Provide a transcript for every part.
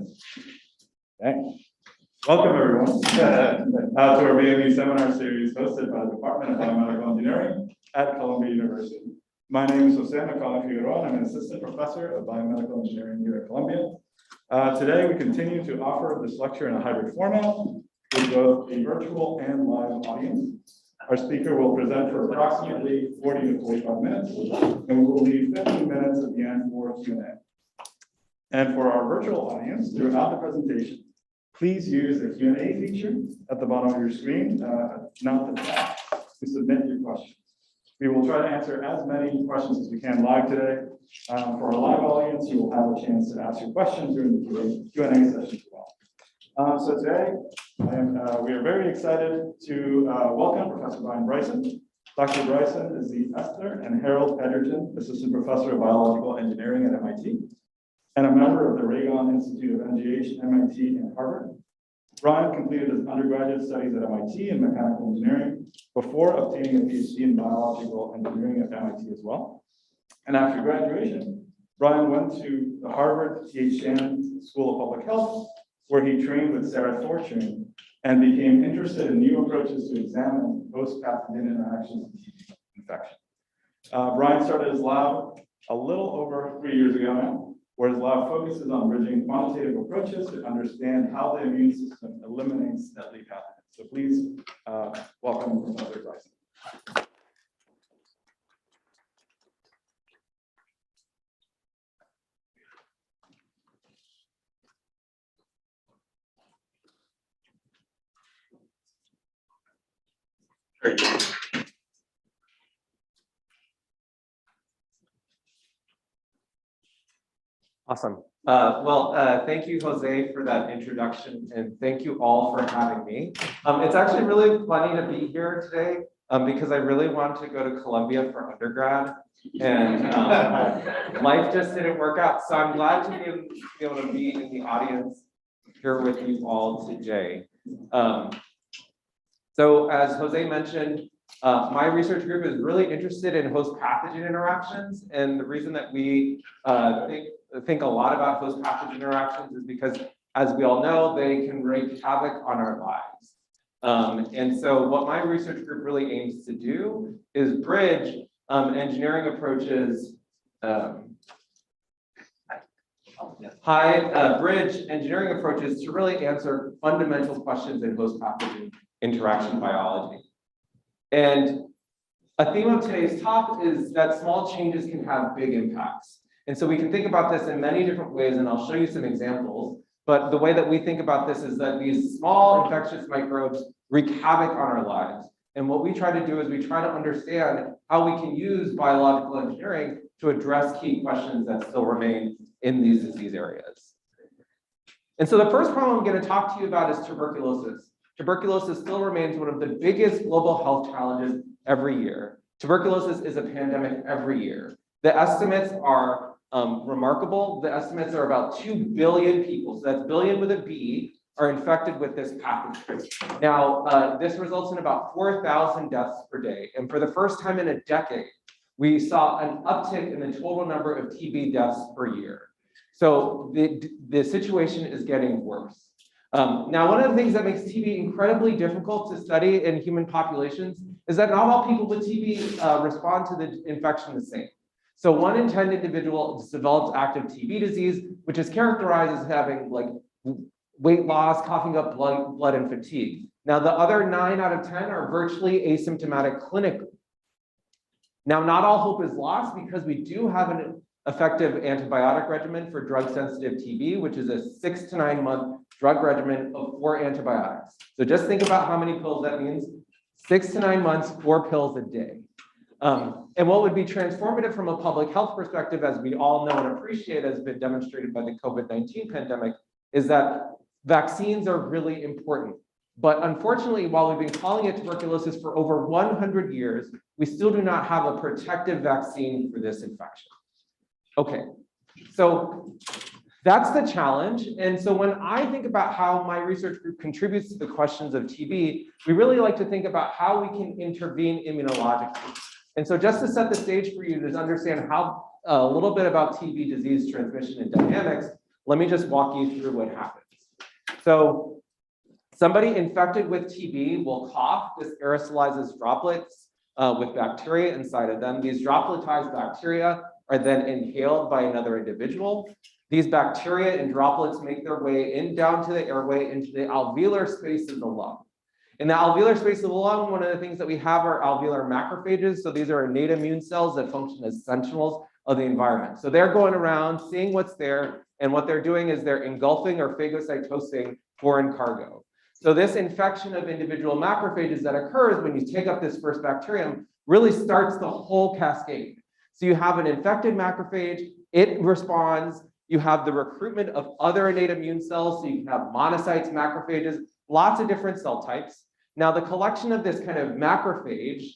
Okay. Welcome, everyone, to our BME seminar series hosted by the Department of Biomedical Engineering at Columbia University. My name is Jose Figueroa, and I'm an assistant professor of biomedical engineering here at Columbia. Today, we continue to offer this lecture in a hybrid format with both a virtual and live audience. Our speaker will present for approximately 40 to 45 minutes, and we will leave 15 minutes at the end for Q&A. And for our virtual audience, throughout the presentation, please use the Q&A feature at the bottom of your screen, not the chat, to submit your questions. We will try to answer as many questions as we can live today. For our live audience, you will have a chance to ask your questions during the Q&A session as well. So today, we are very excited to welcome Professor Bryson. Dr. Bryson is the Esther and Harold Pathogen Assistant Professor of Biological Engineering at MIT, and a member of the Reagan Institute of MGH, MIT, and Harvard. Bryan completed his undergraduate studies at MIT in mechanical engineering before obtaining a PhD in biological engineering at MIT as well. And after graduation, Bryan went to the Harvard T.H. Chan School of Public Health, where he trained with Sarah Fortune and became interested in new approaches to examine host-pathogen interactions in TB infection. Bryan started his lab a little over 3 years ago now, where his lab focuses on bridging quantitative approaches to understand how the immune system eliminates deadly pathogens. So please welcome Professor Bryson. Awesome. Thank you, Jose, for that introduction, and thank you all for having me. It's actually really funny to be here today because I really wanted to go to Columbia for undergrad, and life just didn't work out. So I'm glad to be able to be in the audience here with you all today. So as Jose mentioned, my research group is really interested in host pathogen interactions, and the reason that we think a lot about host pathogen interactions is because, as we all know, they can wreak havoc on our lives. And so what my research group really aims to do is bridge engineering approaches, bridge engineering approaches to really answer fundamental questions in host pathogen interaction biology. And a theme of today's talk is that small changes can have big impacts. And so we can think about this in many different ways, and I'll show you some examples. But the way that we think about this is that these small infectious microbes wreak havoc on our lives. And what we try to do is we try to understand how we can use biological engineering to address key questions that still remain in these disease areas. And so the first problem I'm going to talk to you about is tuberculosis. Tuberculosis still remains one of the biggest global health challenges every year. Tuberculosis is a pandemic every year. The estimates are remarkable. The estimates are about 2 billion people, so that's billion with a B, are infected with this pathogen. Now, this results in about 4,000 deaths per day. And for the first time in a decade, we saw an uptick in the total number of TB deaths per year. So the situation is getting worse. Now, one of the things that makes TB incredibly difficult to study in human populations is that not all people with TB respond to the infection the same. So 1 in 10 individuals develops active TB disease, which is characterized as having like weight loss, coughing up blood, and fatigue. Now, the other 9 out of 10 are virtually asymptomatic clinically. Now, not all hope is lost because we do have an effective antibiotic regimen for drug-sensitive TB, which is a 6 to 9 month drug regimen of 4 antibiotics. So just think about how many pills that means. 6 to 9 months, 4 pills a day. And what would be transformative from a public health perspective, as we all know and appreciate, has been demonstrated by the COVID-19 pandemic, is that vaccines are really important. But unfortunately, while we've been calling it tuberculosis for over 100 years, we still do not have a protective vaccine for this infection. Okay, so that's the challenge. And so when I think about how my research group contributes to the questions of TB, we really like to think about how we can intervene immunologically. And so just to set the stage for you to understand how a little bit about TB disease transmission and dynamics, Let me just walk you through what happens. So somebody infected with TB will cough. This aerosolizes droplets with bacteria inside of them. These dropletized bacteria are then inhaled by another individual. These bacteria and droplets make their way in down to the airway into the alveolar space of the lung. In the alveolar space of the lung, one of the things that we have are alveolar macrophages. So these are innate immune cells that function as sentinels of the environment. So they're going around, seeing what's there, and what they're doing is they're engulfing or phagocytosing foreign cargo. So this infection of individual macrophages that occurs when you take up this first bacterium really starts the whole cascade. So you have an infected macrophage, it responds, you have the recruitment of other innate immune cells, so you can have monocytes, macrophages, lots of different cell types. Now, the collection of this kind of macrophages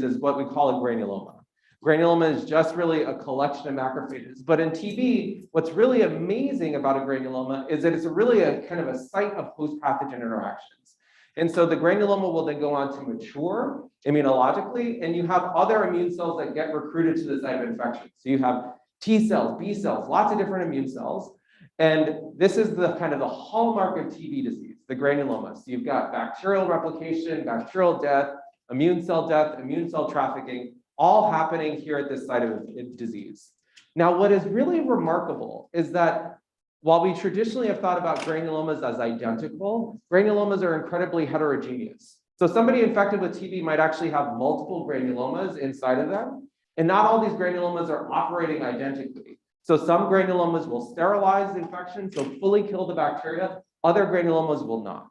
is what we call a granuloma. Granuloma is just really a collection of macrophages. But in TB, what's really amazing about a granuloma is that it's really a kind of a site of host pathogen interactions. And so the granuloma will then go on to mature immunologically, and you have other immune cells that get recruited to the site of infection. So you have T cells, B cells, lots of different immune cells. And this is the kind of the hallmark of TB disease, the granuloma. So you've got bacterial replication, bacterial death, immune cell trafficking, all happening here at this site of disease. Now, what is really remarkable is that while we traditionally have thought about granulomas as identical, granulomas are incredibly heterogeneous. So somebody infected with TB might actually have multiple granulomas inside of them, and not all these granulomas are operating identically. So some granulomas will sterilize the infection, so fully kill the bacteria. Other granulomas will not.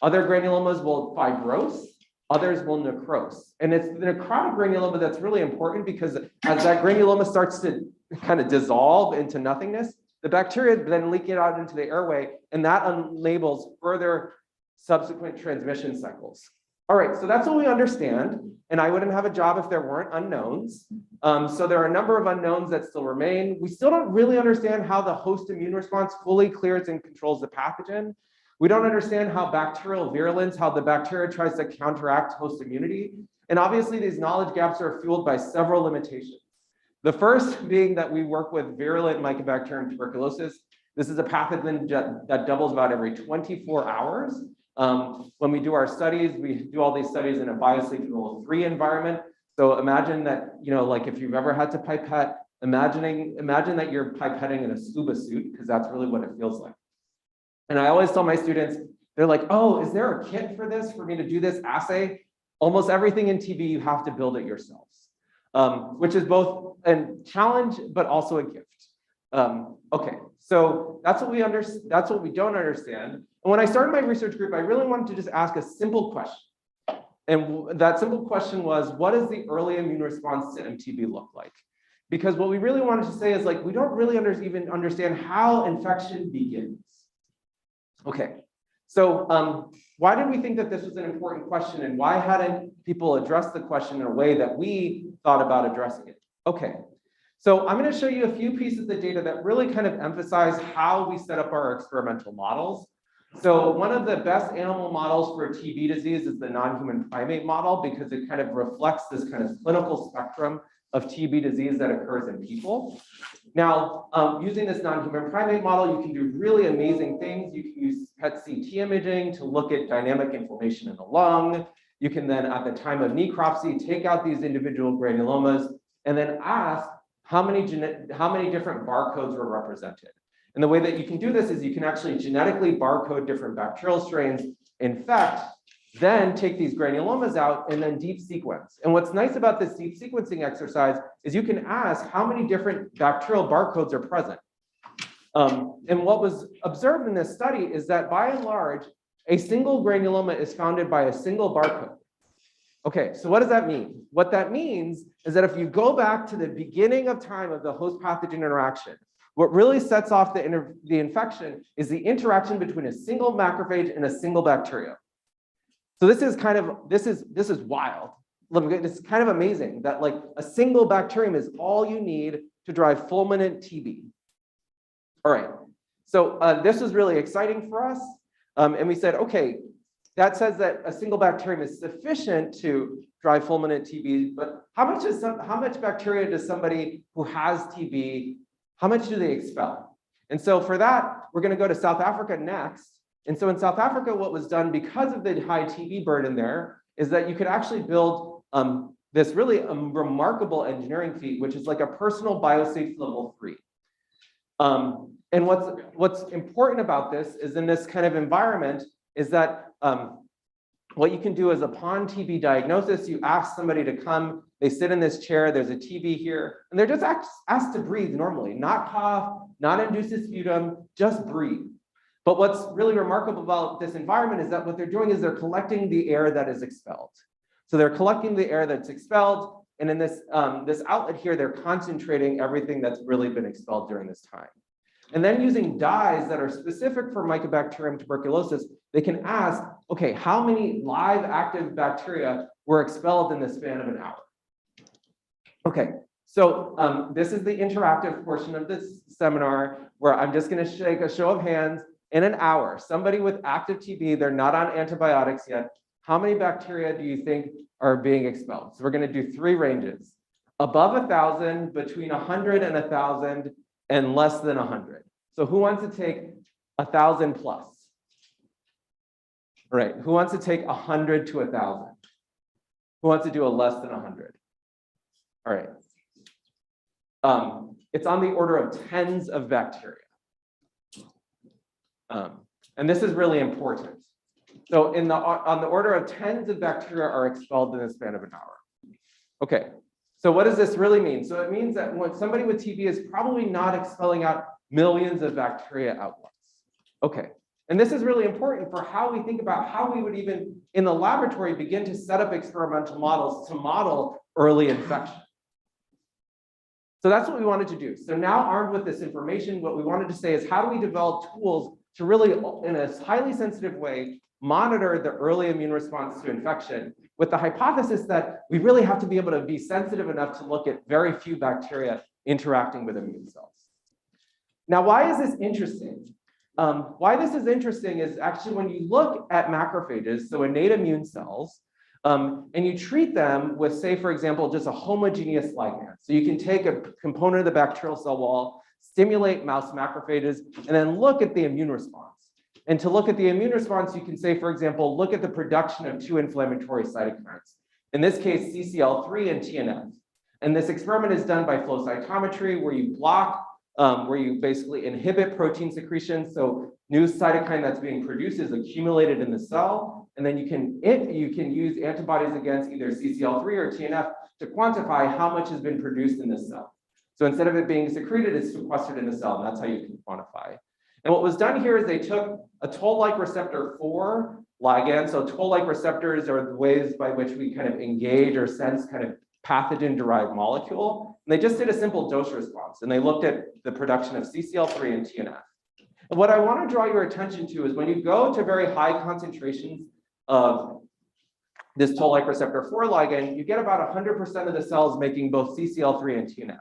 Other granulomas will fibrose. Others will necrose. And it's the necrotic granuloma that's really important because as that granuloma starts to kind of dissolve into nothingness, the bacteria then leak it out into the airway, and that enables further subsequent transmission cycles. All right, so that's what we understand, and I wouldn't have a job if there weren't unknowns. So there are a number of unknowns that still remain. We still don't really understand how the host immune response fully clears and controls the pathogen. We don't understand how bacterial virulence, how the bacteria tries to counteract host immunity. And obviously these knowledge gaps are fueled by several limitations. The first being that we work with virulent Mycobacterium tuberculosis. This is a pathogen that doubles about every 24 hours. When we do our studies, we do all these studies in a biosecure 3 environment. So imagine that, like if you've ever had to pipette, imagine that you're pipetting in a scuba suit, because that's really what it feels like. And I always tell my students, they're like, oh, is there a kit for this, for me to do this assay? Almost everything in TB, you have to build it yourselves, which is both a challenge, but also a gift. Okay, so that's what we don't understand. And when I started my research group, I really wanted to just ask a simple question. And that simple question was, what does the early immune response to MTB look like? Because what we really wanted to say is like, we don't really even understand how infection begins. Okay, so why did we think that this was an important question, and why hadn't people addressed the question in a way that we thought about addressing it? Okay, so I'm going to show you a few pieces of data that really kind of emphasize how we set up our experimental models. So one of the best animal models for TB disease is the non-human primate model, because it kind of reflects this kind of clinical spectrum of TB disease that occurs in people. Now, using this non-human primate model, you can do really amazing things. You can use PET-CT imaging to look at dynamic inflammation in the lung. You can then, at the time of necropsy, take out these individual granulomas and then ask how many different barcodes were represented. And the way that you can do this is you can actually genetically barcode different bacterial strains, infect, then take these granulomas out and then deep sequence. And what's nice about this deep sequencing exercise is you can ask how many different bacterial barcodes are present. And what was observed in this study is that by and large, a single granuloma is founded by a single barcode. Okay, so what does that mean? What that means is that if you go back to the beginning of time of the host pathogen interaction, what really sets off the infection is the interaction between a single macrophage and a single bacteria. So this is wild. It's kind of amazing that like a single bacterium is all you need to drive fulminant TB. All right, so this was really exciting for us. And we said, okay, that says that a single bacterium is sufficient to drive fulminant TB, but how much bacteria does somebody who has TB, how much do they expel? And so for that, we're going to go to South Africa next. And so in South Africa, what was done because of the high TB burden there is that you could actually build this really remarkable engineering feat, which is like a personal biosafety level 3. And what's important about this is in this kind of environment is that what you can do is upon TB diagnosis, you ask somebody to come, they sit in this chair, there's a TB here, and they're just asked to breathe normally, not cough, not induce a sputum, just breathe. But what's really remarkable about this environment is that what they're doing is they're collecting the air that is expelled. So they're collecting the air that's expelled, and in this outlet here, they're concentrating everything that's really been expelled during this time. And then using dyes that are specific for Mycobacterium tuberculosis, they can ask, okay, how many live active bacteria were expelled in the span of an hour? Okay, so this is the interactive portion of this seminar where I'm just going to shake a show of hands. In an hour, somebody with active TB, they're not on antibiotics yet. How many bacteria do you think are being expelled? So we're going to do 3 ranges: above 1,000, between 100 and 1,000, and less than 100. So who wants to take 1,000 plus? All right, who wants to take 100 to 1,000? Who wants to do a less than 100? All right. It's on the order of tens of bacteria. And this is really important. So on the order of tens of bacteria are expelled in the span of an hour. Okay, so what does this really mean? So it means that when somebody with TB is probably not expelling out millions of bacteria at once. Okay, and this is really important for how we think about how we would even in the laboratory begin to set up experimental models to model early infection. So that's what we wanted to do. So now armed with this information, what we wanted to say is how do we develop tools to really, in a highly sensitive way, monitor the early immune response to infection with the hypothesis that we really have to be able to be sensitive enough to look at very few bacteria interacting with immune cells. Now, why is this interesting? Why this is interesting is actually when you look at macrophages, so innate immune cells, and you treat them with, say, for example, just a homogeneous ligand. So you can take a component of the bacterial cell wall, stimulate mouse macrophages, and then look at the immune response. And to look at the immune response, you can say, for example, look at the production of 2 inflammatory cytokines. In this case, CCL3 and TNF. And this experiment is done by flow cytometry, where you block, where you basically inhibit protein secretion. So new cytokine that's being produced is accumulated in the cell. And then you can use antibodies against either CCL3 or TNF to quantify how much has been produced in this cell. So instead of it being secreted, it's sequestered in the cell, and that's how you can quantify. And what was done here is they took a toll-like receptor 4 ligand. So toll-like receptors are the ways by which we kind of engage or sense kind of pathogen-derived molecule. And they just did a simple dose response, and they looked at the production of CCL3 and TNF. And what I want to draw your attention to is when you go to very high concentrations of this toll-like receptor 4 ligand, you get about 100% of the cells making both CCL3 and TNF.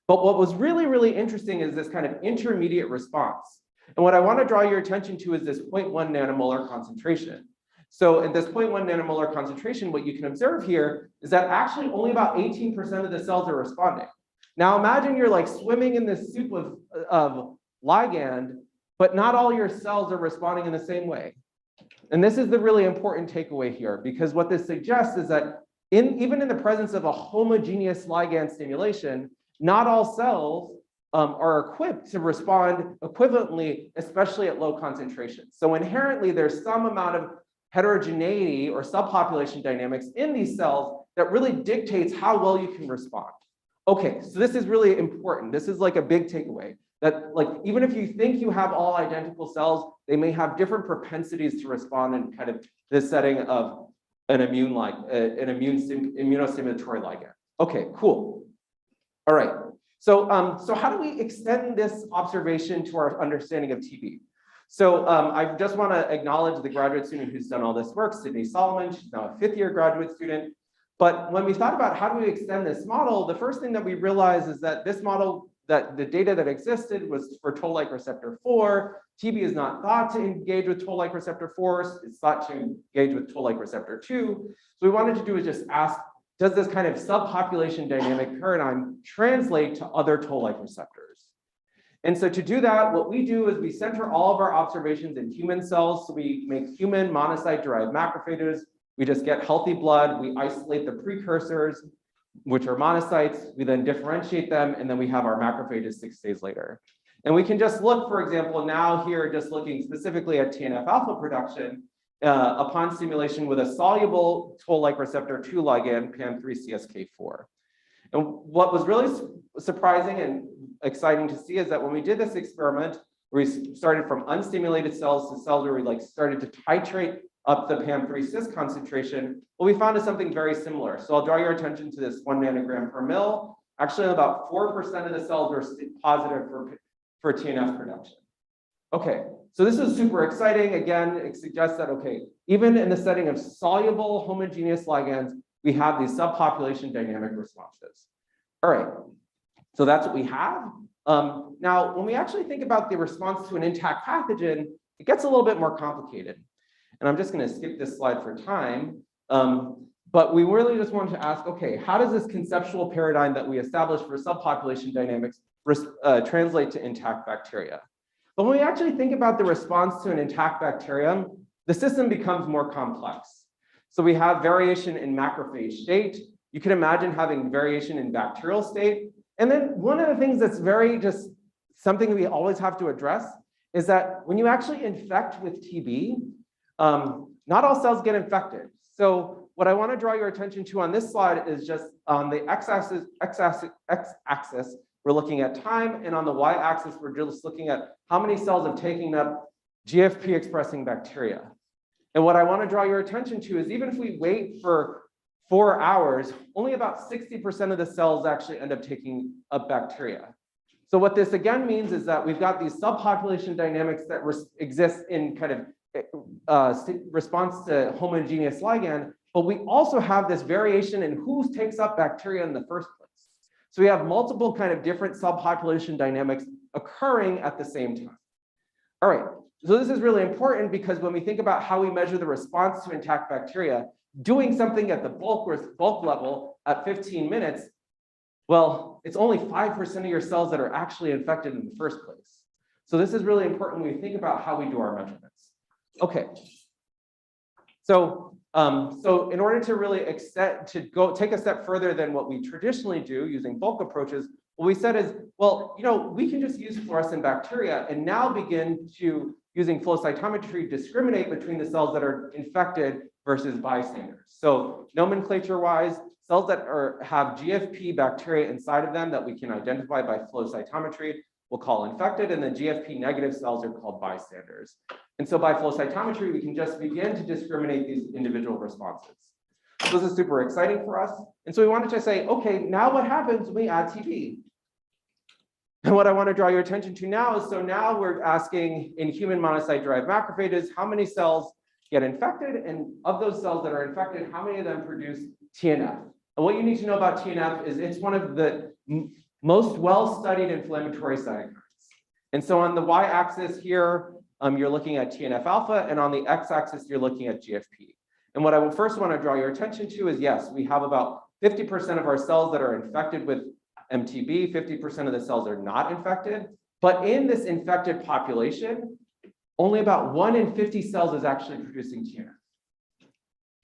But what was really, really interesting is this kind of intermediate response. And what I want to draw your attention to is this 0.1 nanomolar concentration. So at this 0.1 nanomolar concentration, what you can observe here is that actually only about 18% of the cells are responding. Now imagine you're like swimming in this soup of ligand, but not all your cells are responding in the same way. And this is the really important takeaway here, because what this suggests is that even in the presence of a homogeneous ligand stimulation, not all cells are equipped to respond equivalently, especially at low concentrations. So inherently, there's some amount of heterogeneity or subpopulation dynamics in these cells that really dictates how well you can respond. Okay, so this is really important. This is like a big takeaway that like even if you think you have all identical cells, they may have different propensities to respond in kind of this setting of an immunostimulatory ligand. Okay, cool. All right. So how do we extend this observation to our understanding of TB? So I just want to acknowledge the graduate student who's done all this work, Sydney Solomon. She's now a 5th-year graduate student. But when we thought about how do we extend this model, the first thing that we realized is that this model, that the data that existed was for toll-like receptor 4. TB is not thought to engage with toll-like receptor 4. It's thought to engage with toll-like receptor 2. So we wanted to do is just ask, does this kind of subpopulation dynamic paradigm translate to other toll-like receptors? And so to do that, what we do is we center all of our observations in human cells. So we make human monocyte-derived macrophages. We just get healthy blood. We isolate the precursors, which are monocytes. We then differentiate them, and then we have our macrophages 6 days later. And we can just look, for example, now here, just looking specifically at TNF-alpha production upon stimulation with a soluble toll-like receptor 2 ligand, PAM3CSK4. And what was really surprising and exciting to see is that when we did this experiment, we started from unstimulated cells to cells where we started to titrate up the PAM3 concentration, well, we found something very similar. So I'll draw your attention to this 1 nanogram per mil. Actually, about 4% of the cells were positive for TNF production. Okay, so this is super exciting. Again, it suggests that, okay, even in the setting of soluble homogeneous ligands, we have these subpopulation dynamic responses. All right, so that's what we have. Now, when we actually think about the response to an intact pathogen, it gets a little bit more complicated. And I'm just going to skip this slide for time. But we really just wanted to ask, okay, how does this conceptual paradigm that we established for subpopulation dynamics translate to intact bacteria? But when we actually think about the response to an intact bacterium, the system becomes more complex. So we have variation in macrophage state. You can imagine having variation in bacterial state. And then one of the things that's very just something we always have to address is that when you actually infect with TB, not all cells get infected. So what I want to draw your attention to on this slide is just on the x-axis, we're looking at time, and on the y-axis, we're just looking at how many cells have taken up GFP-expressing bacteria. And what I want to draw your attention to is even if we wait for 4 hours, only about 60% of the cells actually end up taking up bacteria. So what this again means is that we've got these subpopulation dynamics that exist in kind of response to homogeneous ligand, but we also have this variation in who takes up bacteria in the first place. So we have multiple kind of different subpopulation dynamics occurring at the same time. All right, so this is really important because when we think about how we measure the response to intact bacteria, doing something at the bulk level at 15 minutes, well, it's only 5% of your cells that are actually infected in the first place. So this is really important when we think about how we do our measurements. Okay, so in order to really take a step further than what we traditionally do using bulk approaches, what we said is, well, we can just use fluorescent bacteria and now begin to, using flow cytometry, discriminate between the cells that are infected versus bystanders. So nomenclature-wise, cells that have GFP bacteria inside of them that we can identify by flow cytometry, we'll call infected, and the GFP negative cells are called bystanders. And so by flow cytometry, we can just begin to discriminate these individual responses. So this is super exciting for us. And so we wanted to say, okay, now what happens when we add TB? And what I want to draw your attention to now is, so now we're asking in human monocyte-derived macrophages, how many cells get infected? And of those cells that are infected, how many of them produce TNF? And what you need to know about TNF is it's one of the most well-studied inflammatory cytokines. And so on the y-axis here, you're looking at TNF-alpha, and on the x-axis, you're looking at GFP. And what I will first want to draw your attention to is, yes, we have about 50% of our cells that are infected with MTB, 50% of the cells are not infected. But in this infected population, only about 1 in 50 cells is actually producing TNF.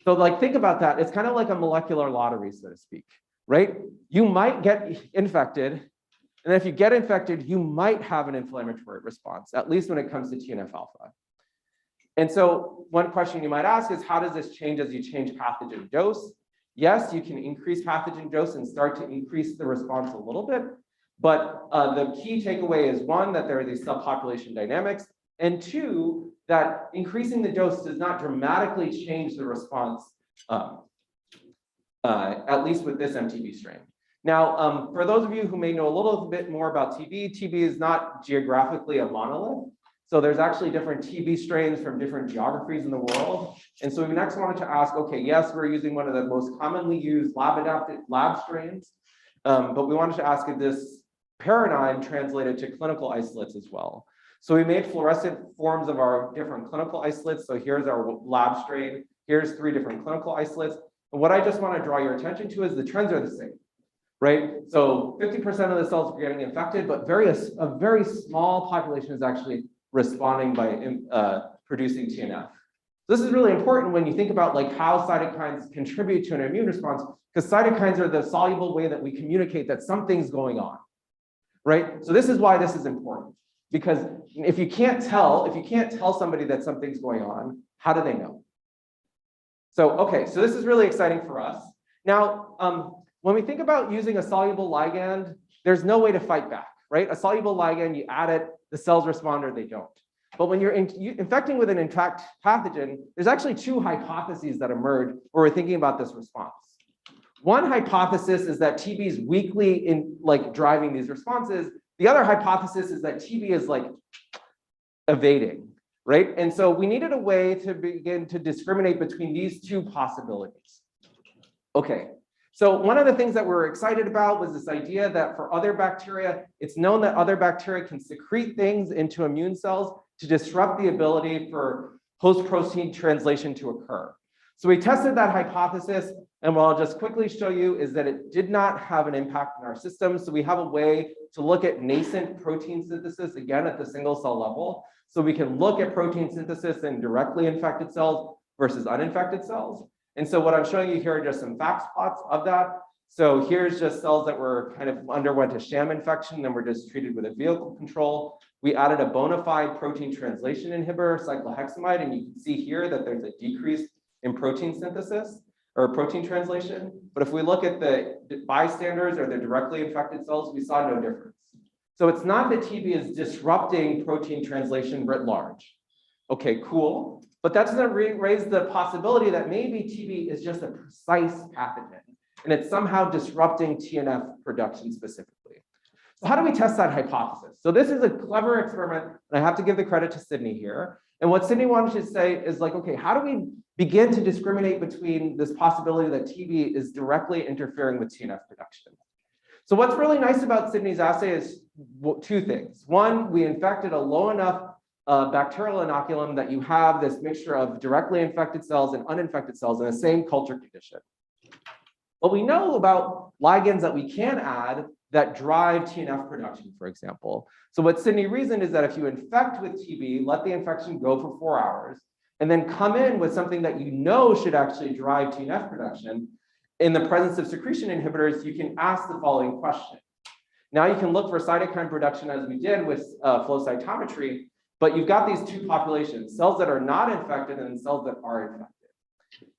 So think about that. It's kind of like a molecular lottery, so to speak, right? You might get infected, and if you get infected, you might have an inflammatory response, at least when it comes to TNF-alpha. And so one question you might ask is, how does this change as you change pathogen dose? Yes, you can increase pathogen dose and start to increase the response a little bit, but the key takeaway is, one, that there are these subpopulation dynamics, and two, that increasing the dose does not dramatically change the response, at least with this MTB strain. Now, for those of you who may know a little bit more about TB, TB is not geographically a monolith. So there's actually different TB strains from different geographies in the world. And so we next wanted to ask, okay, yes, we're using one of the most commonly used lab-adapted lab strains, but we wanted to ask if this paradigm translated to clinical isolates as well. So we made fluorescent forms of our different clinical isolates. So here's our lab strain. Here's 3 different clinical isolates. And what I just want to draw your attention to is the trends are the same, right? So 50% of the cells are getting infected, but a very small population is actually responding by producing TNF. This is really important when you think about like how cytokines contribute to an immune response, because cytokines are the soluble way that we communicate that something's going on, right? So this is why this is important, because if you can't tell somebody that something's going on, how do they know? So, okay, so this is really exciting for us. Now, when we think about using a soluble ligand, there's no way to fight back, right? A soluble ligand, you add it, the cells respond or they don't. But when you're infecting with an intact pathogen, there's actually two hypotheses that emerge where we're thinking about this response. One hypothesis is that TB is weakly in like driving these responses. The other hypothesis is that TB is like evading, right? And so we needed a way to begin to discriminate between these two possibilities. Okay, so one of the things that we're excited about was this idea that for other bacteria, it's known that other bacteria can secrete things into immune cells to disrupt the ability for host protein translation to occur. So we tested that hypothesis, and what I'll just quickly show you is that it did not have an impact in our system. So we have a way to look at nascent protein synthesis, again, at the single cell level. So we can look at protein synthesis in directly infected cells versus uninfected cells. And so what I'm showing you here are just some FACS plots of that. So here's just cells that were kind of underwent a sham infection and were just treated with a vehicle control. We added a bona fide protein translation inhibitor, cyclohexamide, and you can see here that there's a decrease in protein synthesis or protein translation. But if we look at the bystanders or the directly infected cells, we saw no difference. So it's not that TB is disrupting protein translation writ large. Okay, cool. But that doesn't raise the possibility that maybe TB is just a precise pathogen and it's somehow disrupting TNF production specifically. So how do we test that hypothesis? So this is a clever experiment, and I have to give the credit to Sydney here. And what Sydney wanted to say is like, okay, how do we begin to discriminate between this possibility that TB is directly interfering with TNF production? So what's really nice about Sydney's assay is two things. One, we infected a low enough bacterial inoculum that you have this mixture of directly infected cells and uninfected cells in the same culture condition. But we know about ligands that we can add that drive TNF production, for example. So what Sydney reasoned is that if you infect with TB, let the infection go for 4 hours, and then come in with something that you know should actually drive TNF production, in the presence of secretion inhibitors, you can ask the following question. Now you can look for cytokine production as we did with flow cytometry, but you've got these two populations, cells that are not infected and cells that are infected.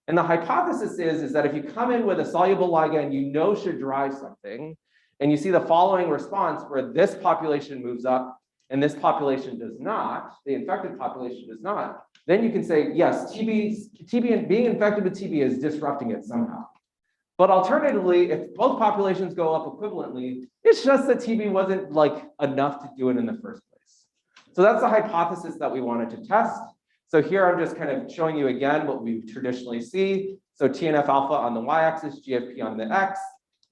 And the hypothesis is that if you come in with a soluble ligand you know should drive something, and you see the following response where this population moves up and this population does not, the infected population does not, then you can say, yes, TB and being infected with TB is disrupting it somehow. But alternatively, if both populations go up equivalently, it's just that TB wasn't like enough to do it in the first place. So that's the hypothesis that we wanted to test. So here I'm just kind of showing you again what we traditionally see. So TNF alpha on the y-axis, GFP on the x,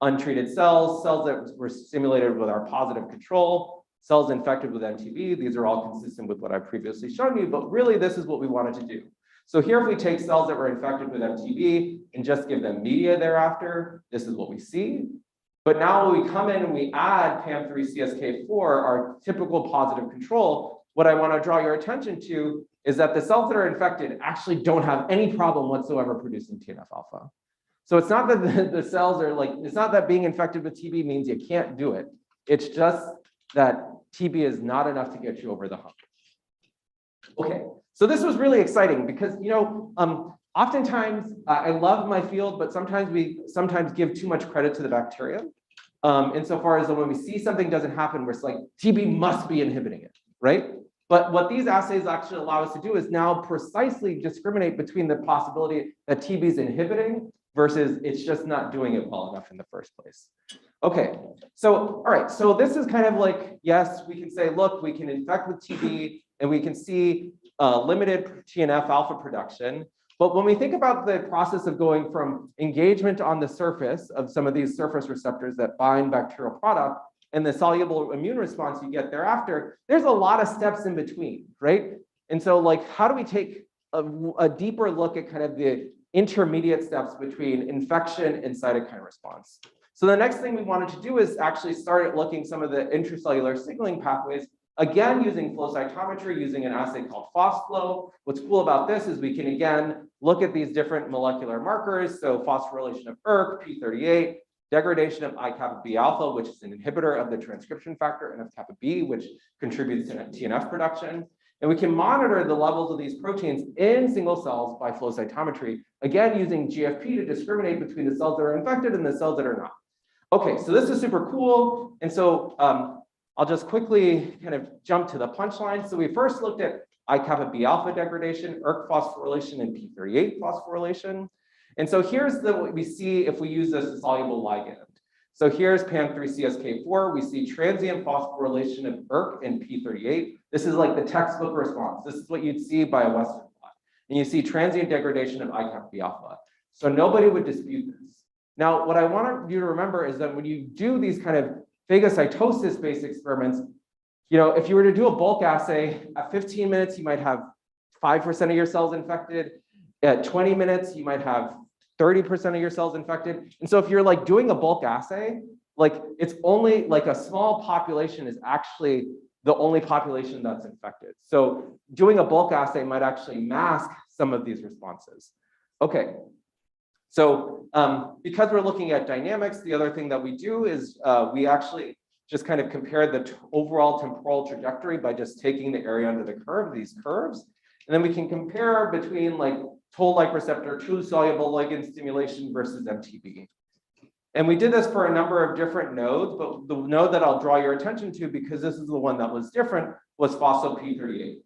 untreated cells, cells that were stimulated with our positive control, cells infected with MTB. These are all consistent with what I've previously shown you, but really this is what we wanted to do. So here, if we take cells that were infected with MTB and just give them media thereafter, this is what we see. But now when we come in and we add PAM3CSK4, our typical positive control, what I want to draw your attention to is that the cells that are infected actually don't have any problem whatsoever producing TNF alpha. So it's not that the cells are like, it's not that being infected with TB means you can't do it. It's just that TB is not enough to get you over the hump. Okay, so this was really exciting because, you know, oftentimes I love my field, but sometimes we give too much credit to the bacteria. Insofar as when we see something doesn't happen, we're like, TB must be inhibiting it, right? But what these assays actually allow us to do is now precisely discriminate between the possibility that TB is inhibiting versus it's just not doing it well enough in the first place. Okay, so all right, so this is kind of like, yes, we can say, look, we can infect with TB and we can see limited TNF alpha production. But when we think about the process of going from engagement on the surface of some of these surface receptors that bind bacterial product and the soluble immune response you get thereafter, there's a lot of steps in between, right? And so like, how do we take a deeper look at kind of the intermediate steps between infection and cytokine response? So the next thing we wanted to do is actually start looking some of the intracellular signaling pathways, again, using flow cytometry, using an assay called PhosFlow. What's cool about this is we can, again, look at these different molecular markers. So phosphorylation of ERK, P38, degradation of I-kappa B alpha, which is an inhibitor of the transcription factor, and of kappa B, which contributes to TNF production. And we can monitor the levels of these proteins in single cells by flow cytometry, again, using GFP to discriminate between the cells that are infected and the cells that are not. Okay, so this is super cool. And so I'll just quickly kind of jump to the punchline. So we first looked at I-kappa B alpha degradation, ERK phosphorylation, and P38 phosphorylation. And so here's what we see if we use this as soluble ligand. So here's PAM3CSK4. We see transient phosphorylation of ERK and P38. This is like the textbook response. This is what you'd see by a Western blot. And you see transient degradation of I-kappa B alpha. So nobody would dispute this. Now, what I want you to remember is that when you do these kind of phagocytosis-based experiments, if you were to do a bulk assay, at 15 minutes, you might have 5% of your cells infected. At 20 minutes, you might have 30% of your cells infected. And so if you're like doing a bulk assay, like it's only like a small population is actually the only population that's infected. So doing a bulk assay might actually mask some of these responses. Okay. So because we're looking at dynamics, the other thing that we do is we actually just kind of compare the overall temporal trajectory by just taking the area under the curve, these curves. And then we can compare between like toll-like receptor true soluble ligand stimulation versus MTB. And we did this for a number of different nodes, but the node that I'll draw your attention to, because this is the one that was different, was phospho-P38.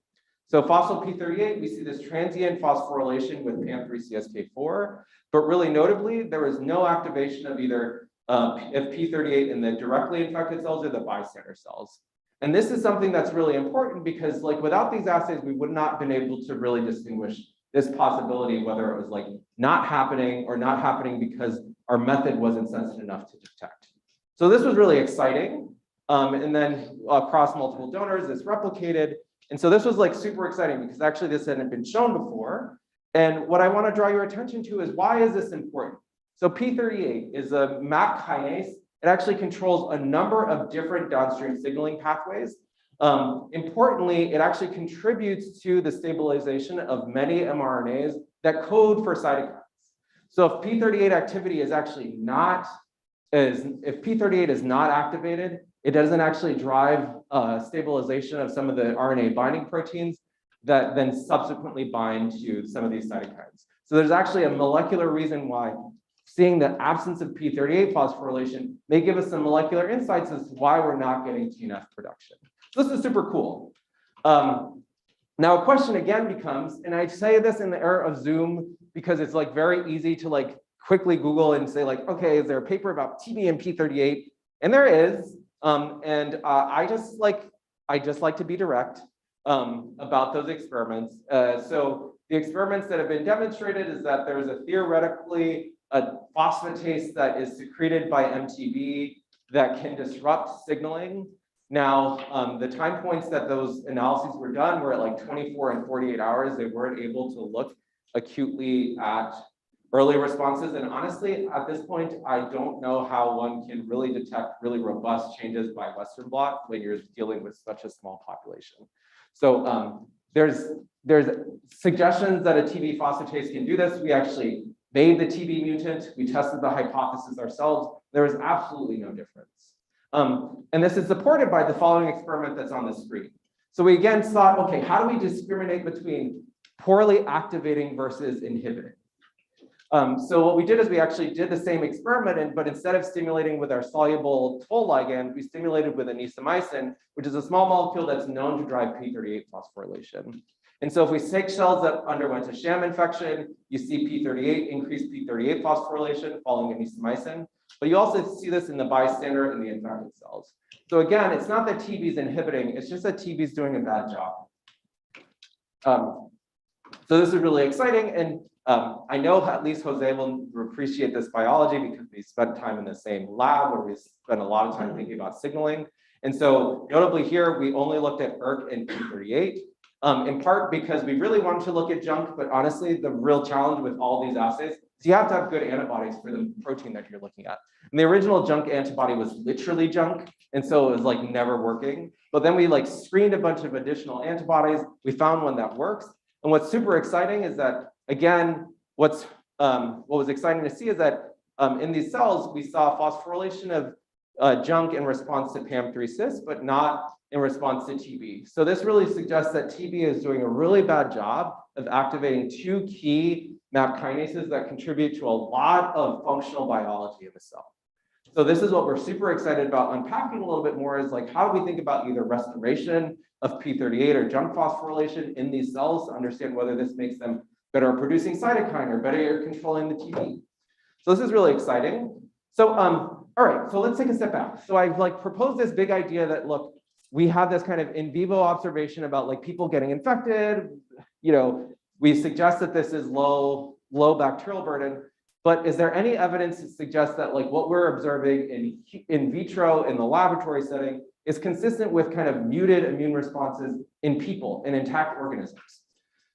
So phospho-P38, we see this transient phosphorylation with PAM3CSK4, but really notably, there was no activation of either P38 in the directly infected cells or the bystander cells. And this is something that's really important because like without these assays, we would not have been able to really distinguish this possibility, whether it was like not happening or not happening because our method wasn't sensitive enough to detect. So this was really exciting. And then across multiple donors, this replicated. And so this was like super exciting because actually this hadn't been shown before. And what I want to draw your attention to is why is this important? So P38 is a MAP kinase. It actually controls a number of different downstream signaling pathways. Importantly, it actually contributes to the stabilization of many mRNAs that code for cytokines. So if P38 activity is actually not, if P38 is not activated, it doesn't actually drive stabilization of some of the RNA binding proteins that then subsequently bind to some of these cytokines. So there's actually a molecular reason why seeing the absence of P38 phosphorylation may give us some molecular insights as to why we're not getting TNF production. So this is super cool. Now a question again becomes, and I say this in the era of Zoom because it's like very easy to like quickly Google and say like, okay, is there a paper about TB and P38? And there is. I just like to be direct about those experiments. So the experiments that have been demonstrated is that there's a theoretically a phosphatase that is secreted by MTB that can disrupt signaling. Now, the time points that those analyses were done were at like 24 and 48 hours. They weren't able to look acutely at early responses. And honestly, at this point, I don't know how one can really detect really robust changes by Western blot when you're dealing with such a small population. So there's suggestions that a TB phosphatase can do this. We actually made the TB mutant. We tested the hypothesis ourselves. There is absolutely no difference. And this is supported by the following experiment that's on the screen. So we again thought, okay, how do we discriminate between poorly activating versus inhibiting? So what we did is we actually did the same experiment, but instead of stimulating with our soluble toll ligand, we stimulated with anisomycin, which is a small molecule that's known to drive P38 phosphorylation. And so if we take cells that underwent a sham infection, you see P38, increased P38 phosphorylation following anisomycin. But you also see this in the bystander and the infected cells. So again, it's not that TB is inhibiting, it's just that TB is doing a bad job. So this is really exciting. And I know at least Jose will appreciate this biology because we spent time in the same lab where we spent a lot of time thinking about signaling. And so notably here, we only looked at ERK and P38, in part because we really wanted to look at junk, but honestly, the real challenge with all these assays So you have to have good antibodies for the protein that you're looking at. And the original junk antibody was literally junk, and so it was like never working. But then we like screened a bunch of additional antibodies. We found one that works. And what's super exciting is that, again, what was exciting to see is that in these cells, we saw phosphorylation of junk in response to PAM3 cis, but not in response to TB. So this really suggests that TB is doing a really bad job of activating two key MAP kinases that contribute to a lot of functional biology in the cell. So this is what we're super excited about unpacking a little bit more, is like, how do we think about either restoration of P38 or junk phosphorylation in these cells to understand whether this makes them better at producing cytokine or better at controlling the TB. So this is really exciting. So all right, so let's take a step back. So I've like proposed this big idea that, look, we have this kind of in vivo observation about like people getting infected. You know, we suggest that this is low bacterial burden, but is there any evidence to suggest that like what we're observing in vitro in the laboratory setting is consistent with kind of muted immune responses in people and intact organisms?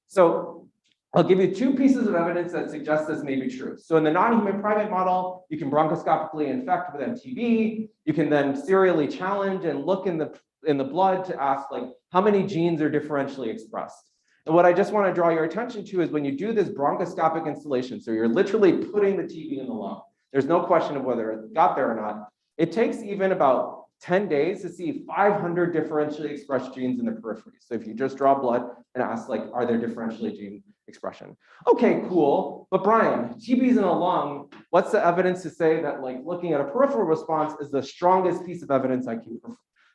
So I'll give you two pieces of evidence that suggest this may be true. So in the non-human primate model, you can bronchoscopically infect with MTB. You can then serially challenge and look in the blood to ask like how many genes are differentially expressed. And what I just want to draw your attention to is when you do this bronchoscopic installation, so you're literally putting the TB in the lung. There's no question of whether it got there or not. It takes even about 10 days to see 500 differentially expressed genes in the periphery. So if you just draw blood and ask like, are there differentially gene expression? Okay, cool. But Bryan, TB's in the lung. What's the evidence to say that like looking at a peripheral response is the strongest piece of evidence I can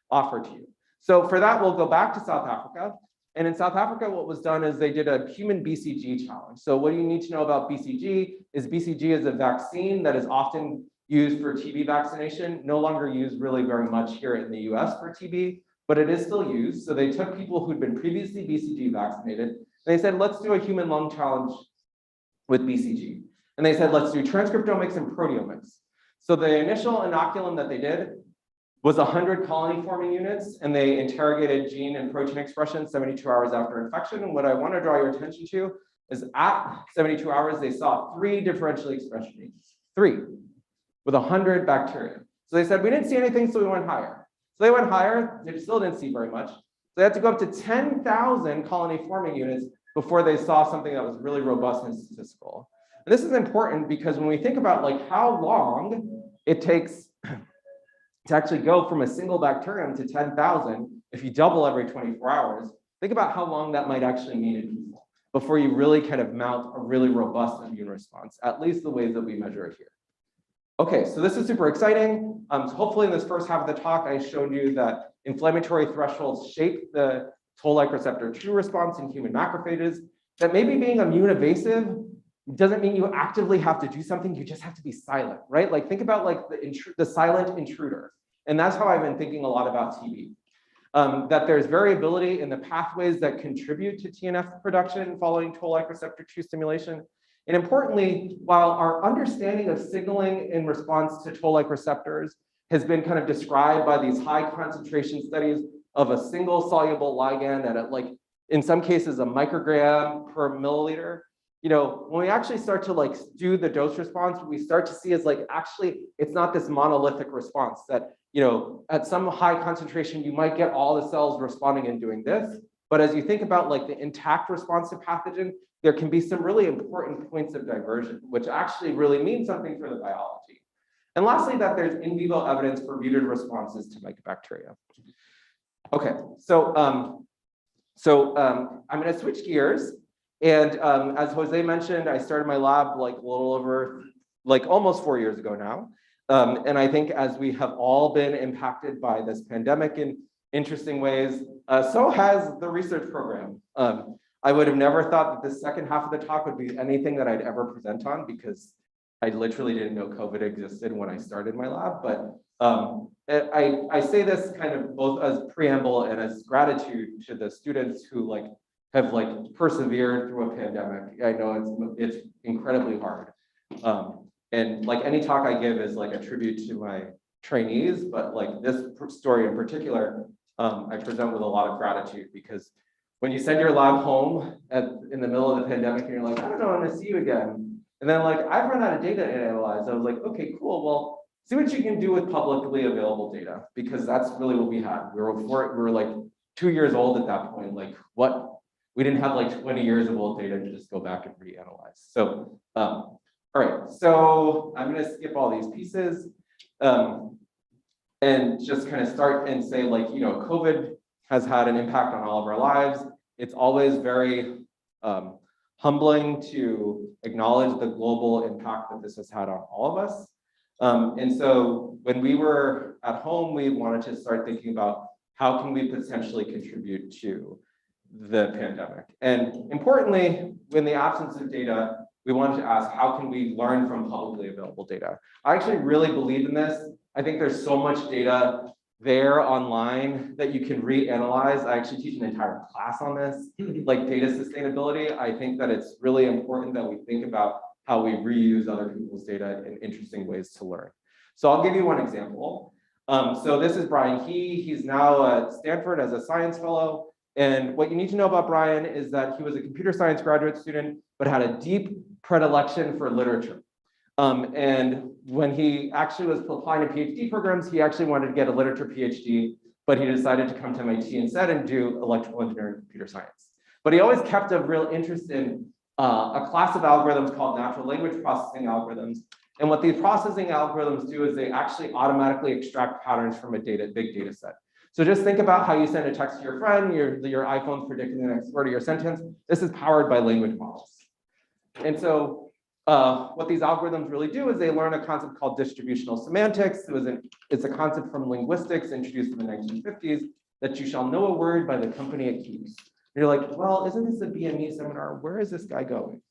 offer to you? So for that, we'll go back to South Africa. And in South Africa, what was done is they did a human BCG challenge. So what you need to know about BCG is a vaccine that is often used for TB vaccination, no longer used really very much here in the US for TB, but it is still used. So they took people who'd been previously BCG vaccinated, and they said, let's do a human lung challenge with BCG. And they said, let's do transcriptomics and proteomics. So the initial inoculum that they did was 100 colony forming units, and they interrogated gene and protein expression 72 hours after infection. And what I want to draw your attention to is at 72 hours, they saw 3 differentially expressed genes, 3 with 100 bacteria. So they said, we didn't see anything, so we went higher. So they went higher, they still didn't see very much. So they had to go up to 10,000 colony forming units before they saw something that was really robust and statistical. And this is important because when we think about like how long it takes to actually go from a single bacterium to 10,000, if you double every 24 hours, think about how long that might actually mean in people before you really kind of mount a really robust immune response, at least the ways that we measure it here. Okay, so this is super exciting. So hopefully in this first half of the talk, I showed you that inflammatory thresholds shape the toll-like receptor 2 response in human macrophages, that maybe being immune evasive doesn't mean you actively have to do something, you just have to be silent, right? Like think about like the silent intruder. And that's how I've been thinking a lot about TB. That there's variability in the pathways that contribute to TNF production following toll-like receptor 2 stimulation. And importantly, while our understanding of signaling in response to toll-like receptors has been kind of described by these high concentration studies of a single soluble ligand at like, in some cases, a microgram per milliliter, you know, when we actually start to like do the dose response, what we start to see is like, actually, it's not this monolithic response that, you know, at some high concentration, you might get all the cells responding and doing this. But as you think about like the intact response to pathogen, there can be some really important points of diversion, which actually really mean something for the biology. And lastly, that there's in vivo evidence for muted responses to mycobacteria. Okay, so I'm going to switch gears. And as Jose mentioned, I started my lab like a little over, like almost 4 years ago now. And I think as we have all been impacted by this pandemic in interesting ways, so has the research program. I would have never thought that the second half of the talk would be anything that I'd ever present on, because I literally didn't know COVID existed when I started my lab. But I say this kind of both as preamble and as gratitude to the students who like have like persevered through a pandemic. I know it's incredibly hard. And like any talk I give is like a tribute to my trainees, but like this story in particular, I present with a lot of gratitude, because when you send your lab home in the middle of the pandemic and you're like, I don't know, I'm gonna see you again. And then like, I've run out of data to analyze. I was like, okay, cool. Well, see what you can do with publicly available data, because that's really what we had. We were like 2 years old at that point. Like we didn't have like 20 years of old data to just go back and reanalyze. So, all right, so I'm gonna skip all these pieces and just kind of start and say like, COVID has had an impact on all of our lives. It's always very humbling to acknowledge the global impact that this has had on all of us. And so when we were at home, we wanted to start thinking about how can we potentially contribute to the pandemic. And importantly, in the absence of data, we wanted to ask, how can we learn from publicly available data? I actually really believe in this. I think there's so much data there online that you can reanalyze. I actually teach an entire class on this, like data sustainability. I think that it's really important that we think about how we reuse other people's data in interesting ways to learn. So I'll give you one example. So this is Bryan. He's now at Stanford as a science fellow. And what you need to know about Bryan is that he was a computer science graduate student, but had a deep predilection for literature. And when he actually was applying to PhD programs, he actually wanted to get a literature PhD, but he decided to come to MIT instead and do electrical engineering and computer science. But he always kept a real interest in a class of algorithms called natural language processing algorithms. And what these processing algorithms do is they actually automatically extract patterns from a big data set. So just think about how you send a text to your friend, your iPhone's predicting the next word of your sentence. This is powered by language models. And so what these algorithms really do is they learn a concept called distributional semantics. It's a concept from linguistics introduced in the 1950s, that you shall know a word by the company it keeps. And you're like, well, isn't this a BME seminar? Where is this guy going?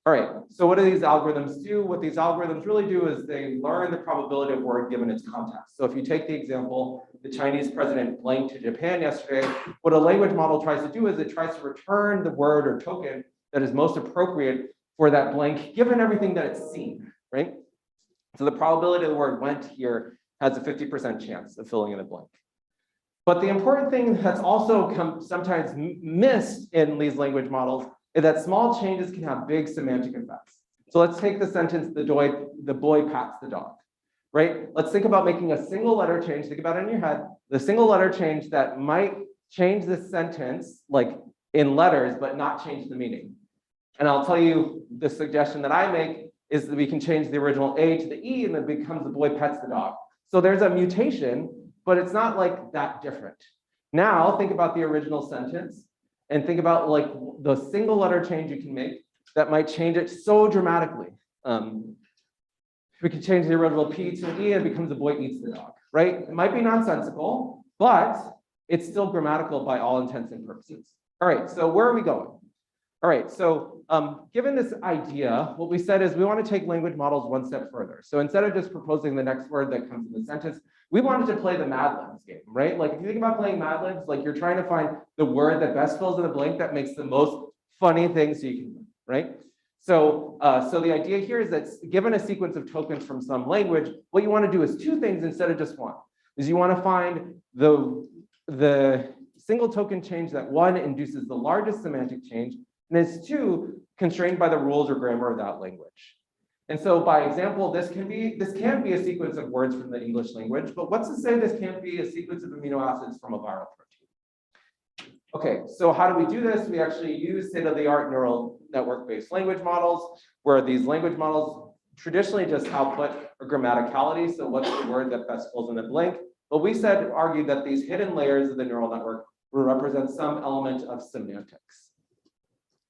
All right, so what do these algorithms do? What these algorithms really do is they learn the probability of a word given its context. So if you take the example, the Chinese president blanked to Japan yesterday, what a language model tries to do is it tries to return the word or token that is most appropriate for that blank, given everything that it's seen, right? So the probability the word went here has a 50% chance of filling in a blank. But the important thing that's also sometimes missed in these language models is that small changes can have big semantic effects. So let's take the sentence, the boy pats the dog, right? Let's think about making a single letter change. Think about it in your head. The single letter change that might change the sentence, like in letters, but not change the meaning. And I'll tell you, the suggestion that I make is that we can change the original A to the E and it becomes the boy pets the dog. So there's a mutation, but it's not like that different. Now think about the original sentence and think about like the single letter change you can make that might change it so dramatically. We can change the original P to an E and it becomes the boy eats the dog, right? It might be nonsensical, but it's still grammatical by all intents and purposes. All right, so where are we going? All right, so given this idea, what we said is we want to take language models one step further. So instead of just proposing the next word that comes in the sentence, we wanted to play the Mad Libs game, right? Like if you think about playing Mad Libs, like you're trying to find the word that best fills in the blank that makes the most funny things you can, right? So, so the idea here is that given a sequence of tokens from some language, what you want to do is two things instead of just one. Is you want to find the single token change that one induces the largest semantic change, and it's two constrained by the rules or grammar of that language. And so by example, this can be a sequence of words from the English language, but what's to say this can't be a sequence of amino acids from a viral protein? Okay, so how do we do this? We actually use state-of-the-art neural network-based language models, where these language models traditionally just output a grammaticality, so what's the word that best fills in the blank? But we argued that these hidden layers of the neural network will represent some element of semantics.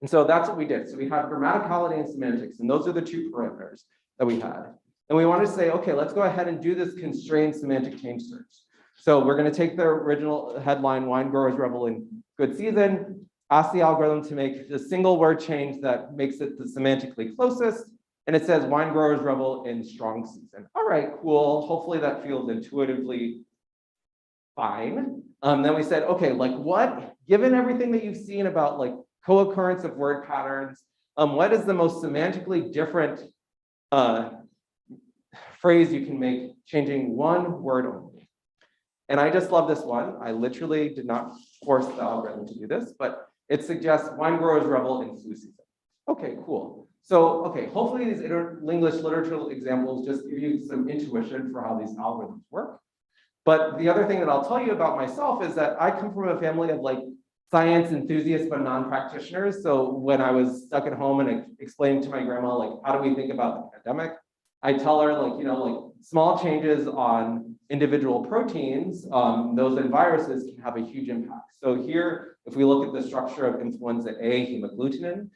And so that's what we did. So we had grammaticality and semantics, and those are the two parameters that we had. And we wanted to say, okay, let's go ahead and do this constrained semantic change search. So we're going to take the original headline, wine growers revel in good season, ask the algorithm to make the single word change that makes it the semantically closest. And it says wine growers revel in strong season. All right, cool. Hopefully that feels intuitively fine. Then we said, okay, like what, given everything that you've seen about like co-occurrence of word patterns, what is the most semantically different phrase you can make changing one word only? And I just love this one. I literally did not force the algorithm to do this, but it suggests wine growers revel in flu season. Okay, cool. So, okay, hopefully these English literature examples just give you some intuition for how these algorithms work. But the other thing that I'll tell you about myself is that I come from a family of like science enthusiasts, but non-practitioners. So when I was stuck at home and explaining to my grandma, like, how do we think about the pandemic? I tell her, like, you know, like small changes on individual proteins, those in viruses can have a huge impact. So here, if we look at the structure of influenza A hemagglutinin,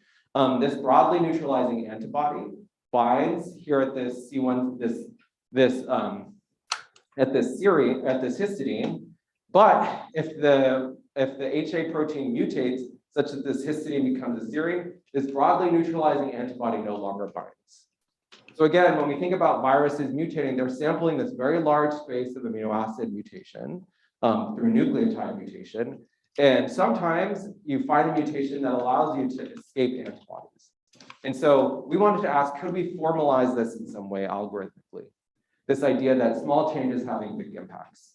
this broadly neutralizing antibody binds here at this C1, at this histidine. But if the HA protein mutates such that this histidine becomes a serine, this broadly neutralizing antibody no longer binds. So again, when we think about viruses mutating, they're sampling this very large space of amino acid mutation through nucleotide mutation. And sometimes you find a mutation that allows you to escape antibodies. And so we wanted to ask, could we formalize this in some way algorithmically? This idea that small changes having big impacts.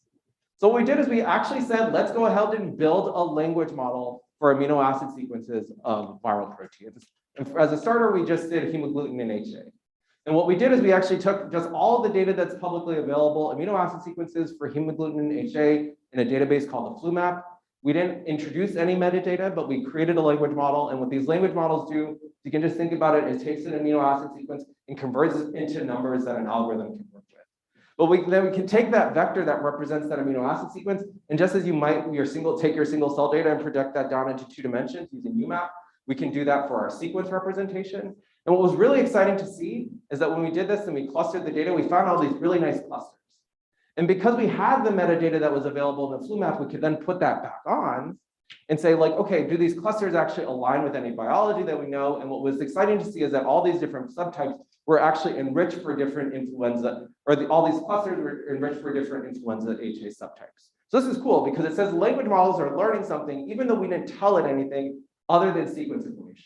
So what we did is we actually said, let's go ahead and build a language model for amino acid sequences of viral proteins. And as a starter, we just did hemagglutinin and HA. And what we did is we actually took just all of the data that's publicly available, amino acid sequences for hemagglutinin and HA in a database called the FluMap. We didn't introduce any metadata, but we created a language model. And what these language models do, you can just think about it, it takes an amino acid sequence and converts it into numbers that an algorithm can work with. But then we can take that vector that represents that amino acid sequence, and just as you might take your single cell data and project that down into 2 dimensions using UMAP, we can do that for our sequence representation. And what was really exciting to see is that when we did this and we clustered the data, we found all these really nice clusters. And because we had the metadata that was available in the FluMap, we could then put that back on and say, like, okay, do these clusters actually align with any biology that we know? And what was exciting to see is that all these different subtypes were actually enriched for different influenza, or all these clusters were enriched for different influenza HA subtypes. So this is cool because it says language models are learning something, even though we didn't tell it anything other than sequence information.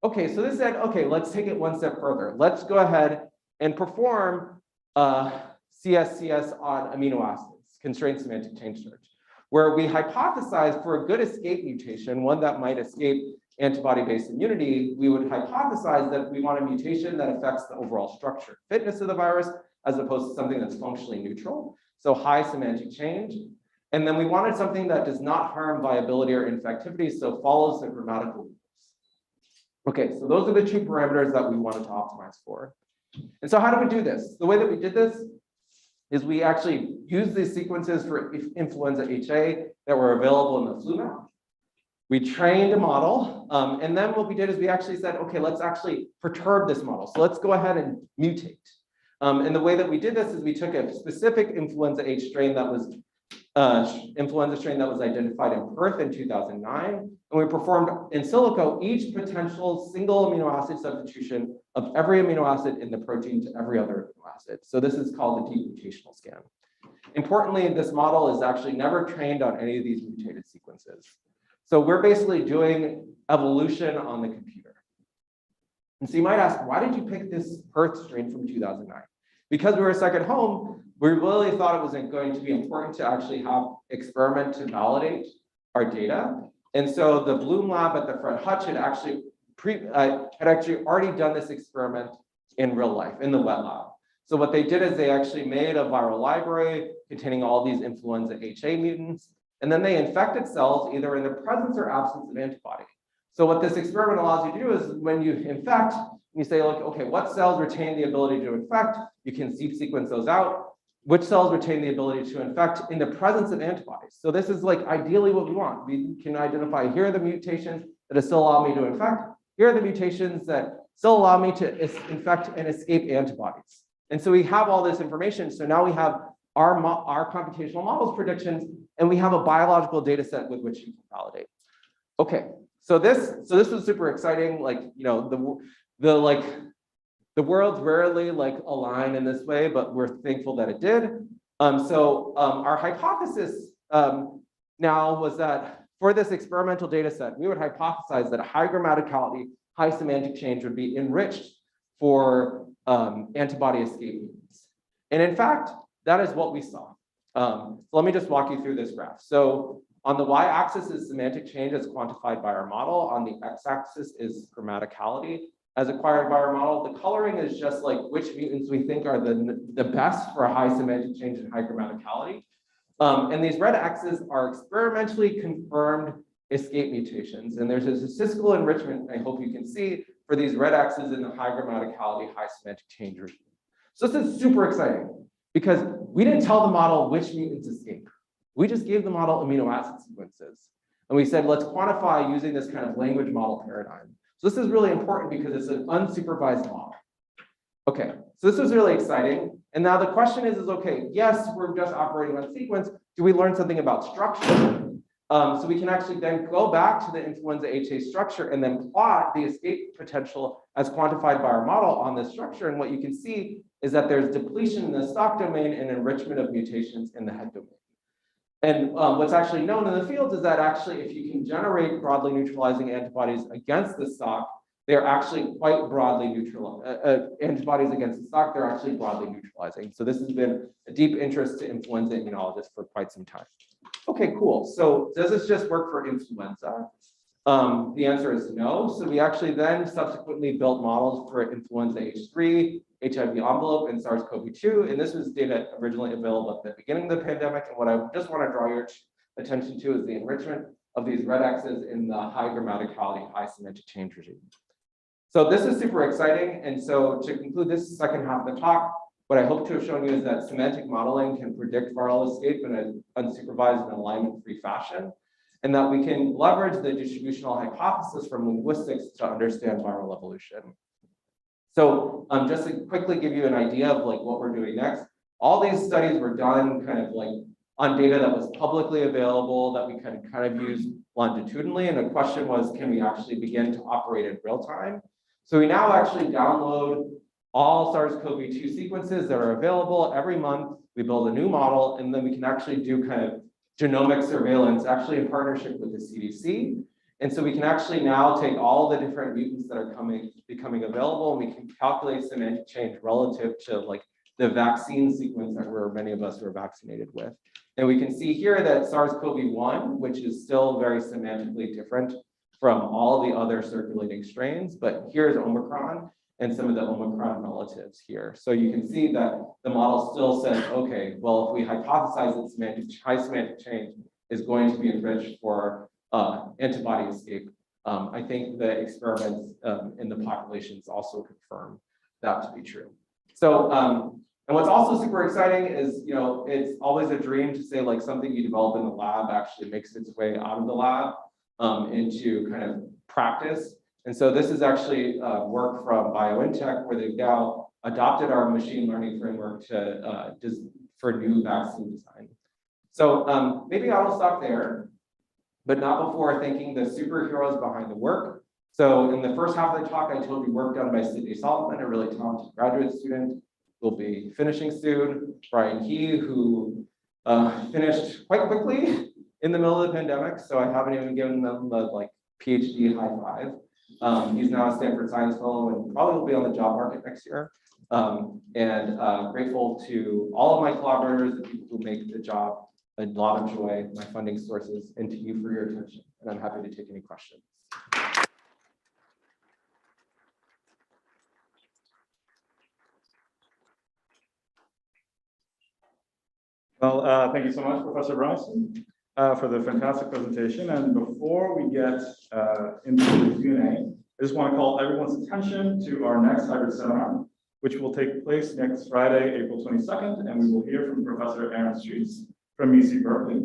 Okay, so this said, okay, let's take it one step further. Let's go ahead and perform CSCS on amino acids, constrained semantic change search, where we hypothesize for a good escape mutation, one that might escape antibody-based immunity, we would hypothesize that we want a mutation that affects the overall structure and fitness of the virus, as opposed to something that's functionally neutral, so high semantic change. And then we wanted something that does not harm viability or infectivity, so follows the grammatical rules. Okay, so those are the 2 parameters that we wanted to optimize for. And so how do we do this? The way that we did this is we actually used these sequences for influenza HA that were available in the FluMap. We trained a model, and then what we did is we actually said, okay, let's actually perturb this model. So let's go ahead and mutate. And the way that we did this is we took a specific influenza H strain that was identified in Perth in 2009, and we performed in silico each potential single amino acid substitution of every amino acid in the protein to every other amino acid. So this is called the deep mutational scan. Importantly, this model is actually never trained on any of these mutated sequences. So we're basically doing evolution on the computer. And so you might ask, why did you pick this Perth strain from 2009? Because we were stuck at home, we really thought it was going to be important to actually have experiment to validate our data. And so the Bloom lab at the Fred Hutch had actually already done this experiment in real life, in the wet lab. So what they did is they actually made a viral library containing all these influenza HA mutants, and then they infected cells either in the presence or absence of antibody. So what this experiment allows you to do is when you infect, you say, like, okay, what cells retain the ability to infect? You can sequence those out. Which cells retain the ability to infect in the presence of antibodies? So this is like ideally what we want. We can identify, here are the mutations that still allow me to infect. Here are the mutations that still allow me to infect and escape antibodies. And so we have all this information. So now we have our computational models predictions, and we have a biological data set with which you can validate. Okay, so this was super exciting. Like, you know, the worlds rarely like align in this way, but we're thankful that it did. Our hypothesis now was that for this experimental data set, we would hypothesize that high grammaticality, high semantic change would be enriched for antibody escape mutants. And in fact, that is what we saw. So let me just walk you through this graph. So on the y-axis is semantic change as quantified by our model. On the x-axis is grammaticality as acquired by our model. The coloring is just like which mutants we think are the best for a high semantic change and high grammaticality. And these red X's are experimentally confirmed escape mutations. And there's a statistical enrichment, I hope you can see, for these red X's in the high grammaticality, high semantic change regime. So this is super exciting because we didn't tell the model which mutants escape. We just gave the model amino acid sequences. And we said, let's quantify using this kind of language model paradigm. So this is really important because it's an unsupervised model. Okay, so this is really exciting. And now the question is okay, yes, we're just operating on sequence. Do we learn something about structure? So we can actually then go back to the influenza HA structure and then plot the escape potential as quantified by our model on this structure. And what you can see is that there's depletion in the stock domain and enrichment of mutations in the head domain. And what's actually known in the field is that actually, if you can generate broadly neutralizing antibodies against the stock, they're actually quite broadly neutral. Antibodies against the stock, they're actually broadly neutralizing. So this has been a deep interest to influenza immunologists for quite some time. Okay, cool. So does this just work for influenza? The answer is no. So we actually then subsequently built models for influenza H3, HIV envelope, and SARS-CoV-2. And this was data originally available at the beginning of the pandemic. And what I just want to draw your attention to is the enrichment of these red X's in the high grammaticality, high semantic change regime. So this is super exciting. And so to conclude this second half of the talk, what I hope to have shown you is that semantic modeling can predict viral escape in an unsupervised and alignment-free fashion, and that we can leverage the distributional hypothesis from linguistics to understand viral evolution. So just to quickly give you an idea of like what we're doing next, all these studies were done kind of like on data that was publicly available that we could kind of use longitudinally. And the question was, can we actually begin to operate in real time? So we now actually download all SARS-CoV-2 sequences that are available every month. We build a new model, and then we can actually do kind of genomic surveillance, actually in partnership with the CDC. And so we can actually now take all the different mutants that are becoming available, and we can calculate semantic change relative to like the vaccine sequence that many of us were vaccinated with. And we can see here that SARS-CoV-1, which is still very semantically different from all the other circulating strains, but here's Omicron and some of the Omicron relatives here. So you can see that the model still says, okay, well, if we hypothesize that high semantic change is going to be enriched for antibody escape, I think the experiments in the populations also confirm that to be true. So, and what's also super exciting is, you know, it's always a dream to say like something you develop in the lab actually makes its way out of the lab into kind of practice. And so this is actually work from BioNTech, where they've now adopted our machine learning framework to for new vaccine design. So maybe I'll stop there, but not before thanking the superheroes behind the work. So in the first half of the talk, I told you work done by Sydney Saltman, a really talented graduate student, who will be finishing soon. Bryan, who finished quite quickly in the middle of the pandemic, so I haven't even given them the like PhD high five. He's now a Stanford Science Fellow and probably will be on the job market next year. Grateful to all of my collaborators, the people who make the job a lot of joy, my funding sources, and to you for your attention. And I'm happy to take any questions. Well, thank you so much, Professor Bryson, for the fantastic presentation. And before we get into the Q&A, I just want to call everyone's attention to our next hybrid seminar, which will take place next Friday, April 22nd, and we will hear from Professor Aaron Streets from UC Berkeley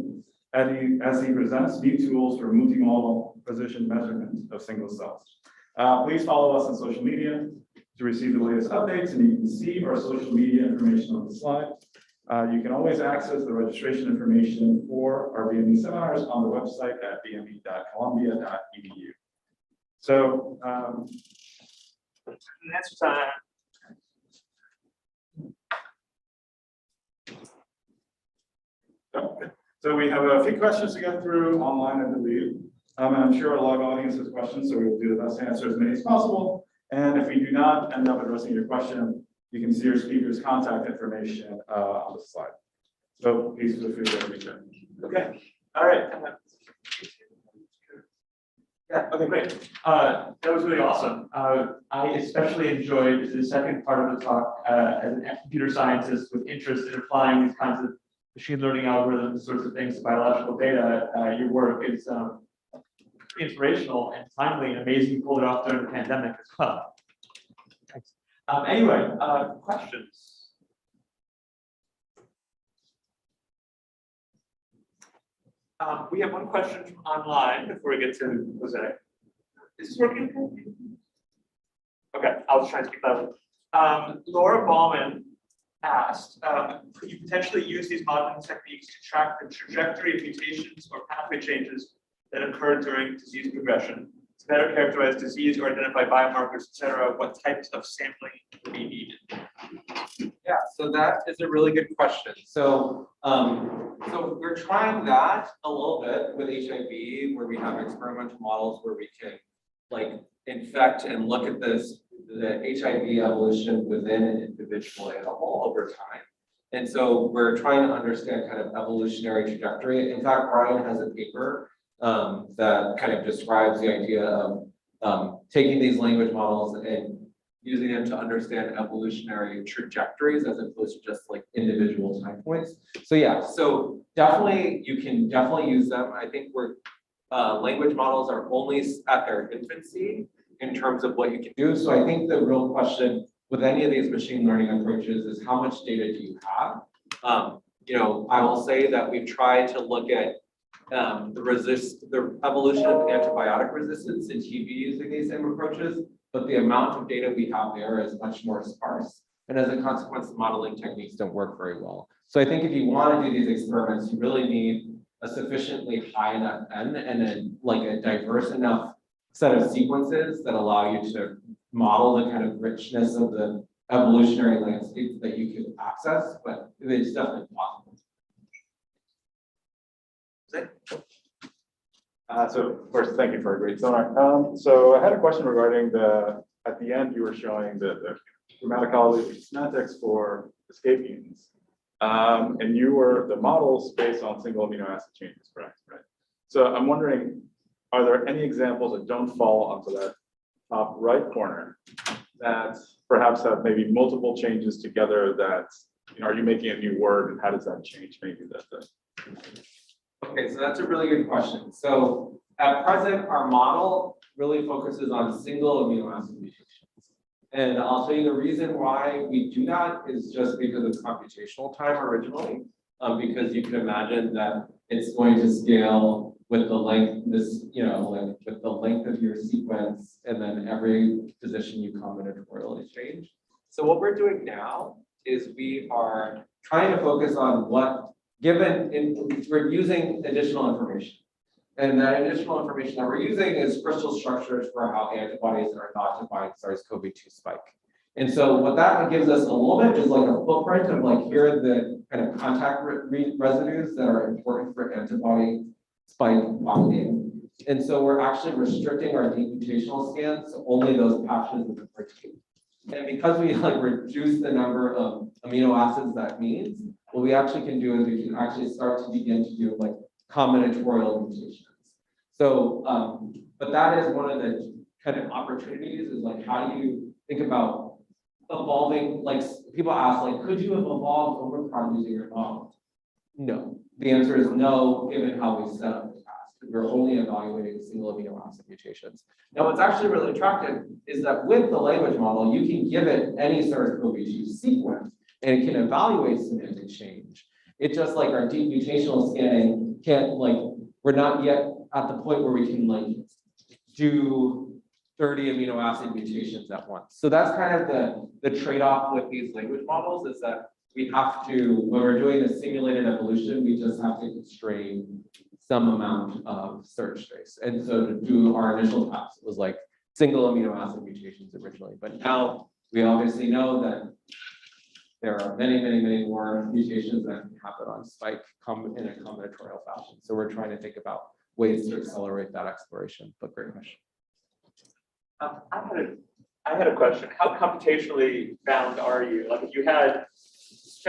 as he presents new tools for multimodal precision measurement of single cells. Please follow us on social media to receive the latest updates, and you can see our social media information on the slide. You can always access the registration information for our BME seminars on the website at bme.columbia.edu. So, next time. So we have a few questions to get through online, I believe. And I'm sure a lot of audience has questions, so we will do the best to answer as many as possible. And if we do not end up addressing your question, you can see your speaker's contact information on the slide. So please feel free to reach out. Okay. All right. Yeah. Okay, great. That was really awesome. I especially enjoyed the second part of the talk as a computer scientist with interest in applying these kinds of machine learning algorithms, sorts of things to biological data. Your work is inspirational and timely and amazing. You pulled it off during the pandemic as well. Thanks. Anyway, questions? We have one question from online before we get to Jose. Is this working? Okay, I'll just try and speak loud. Laura Ballman asked, could you potentially use these modeling techniques to track the trajectory of mutations or pathway changes that occur during disease progression to better characterize disease or identify biomarkers, et cetera? What types of sampling would be needed? Yeah, so that is a really good question. So, so we're trying that a little bit with HIV, where we have experimental models where we can like infect and look at the HIV evolution within an individual animal over time. And so we're trying to understand kind of evolutionary trajectory. In fact, Bryan has a paper that kind of describes the idea of taking these language models and using them to understand evolutionary trajectories as opposed to just like individual time points. So yeah, so definitely you can definitely use them. I think language models are only at their infancy in terms of what you can do. So I think the real question with any of these machine learning approaches is how much data do you have? You know, I will say that we've tried to look at the evolution of antibiotic resistance in TB using these same approaches, but the amount of data we have there is much more sparse. And as a consequence, the modeling techniques don't work very well. So I think if you want to do these experiments, you really need a sufficiently high enough N and then like a diverse enough set of sequences that allow you to model the kind of richness of the evolutionary landscape that you can access, but it's definitely possible. So of course, thank you for a great sonar. So I had a question regarding at the end, you were showing the grammaticality semantics for escape mutants. And the models based on single amino acid changes, correct? Right. So I'm wondering, are there any examples that don't fall onto that top right corner that perhaps have maybe multiple changes together that, are you making a new word and how does that change maybe that? Okay, so that's a really good question. So at present, our model really focuses on single amino acid mutations. And I'll tell you the reason why we do that is just because of computational time originally, because you can imagine that it's going to scale with the length, with the length of your sequence, and then every position you combinatorially change. So what we're doing now is we are trying to focus on we're using additional information. And that additional information that we're using is crystal structures for how antibodies are thought to bind SARS-CoV-2 spike. And so what that gives us a little bit is like a footprint of like, here are the kind of contact residues that are important for antibody spike binding. And so we're actually restricting our deep mutational scans to only those patches of the protein. And because we like reduce the number of amino acids that means, what we actually can do is we can actually start to begin to do like combinatorial mutations. So, but that is one of the kind of opportunities is like, how do you think about evolving? Like people ask, like, could you have evolved Omicron using your model? No, the answer is no, given how we set up the task. We're only evaluating single amino acid mutations. Now, what's actually really attractive is that with the language model, you can give it any SARS-CoV-2 sequence and it can evaluate semantic change. It's just like our deep mutational scanning can't we're not yet at the point where we can do 30 amino acid mutations at once. So that's kind of the trade-off with these language models is that we have to, when we're doing a simulated evolution, we just have to constrain some amount of search space. And so to do our initial task, it was like single amino acid mutations originally. But now we obviously know that there are many, many, many more mutations that can happen on spike in a combinatorial fashion. So we're trying to think about ways to accelerate that exploration, but great question. I had a question. How computationally bound are you? Like if you had